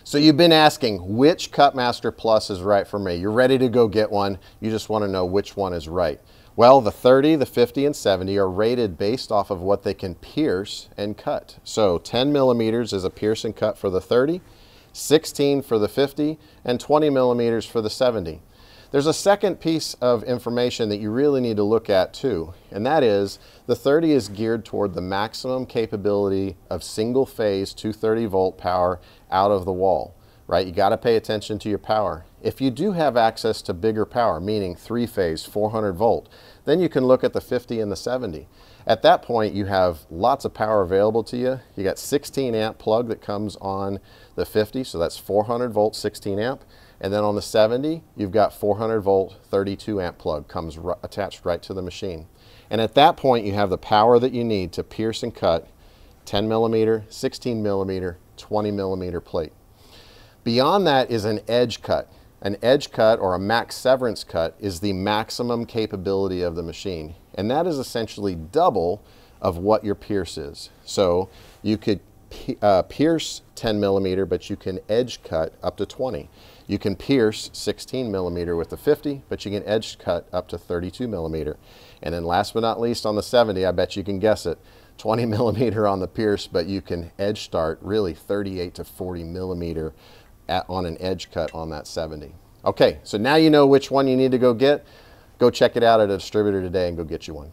So you've been asking which Cutmaster Plus is right for me. You're ready to go get one. You just want to know which one is right. Well, the 30, the 50, and 70 are rated based off of what they can pierce and cut. So 10 millimeters is a pierce and cut for the 30, 16 for the 50, and 20 millimeters for the 70. There's a second piece of information that you really need to look at too, and that is the 30 is geared toward the maximum capability of single phase 230 volt power out of the wall, right? You got to pay attention to your power. If you do have access to bigger power, meaning 3-phase 400 volt, then you can look at the 50 and the 70. At that point, you have lots of power available to you. You got 16 amp plug that comes on the 50, so that's 400 volt 16 amp. And then on the 70, you've got 400 volt 32 amp plug comes attached right to the machine. And at that point, you have the power that you need to pierce and cut 10 millimeter, 16 millimeter, 20 millimeter plate. Beyond that is an edge cut. An edge cut or a max severance cut is the maximum capability of the machine. And that is essentially double of what your pierce is. So you could pierce 10 millimeter, but you can edge cut up to 20. You can pierce 16 millimeter with the 50, but you can edge cut up to 32 millimeter. And then last but not least on the 70, I bet you can guess it, 20 millimeter on the pierce, but you can edge start really 38 to 40 millimeter on an edge cut on that 70. Okay, so now you know which one you need to go get. Go check it out at a distributor today and go get you one.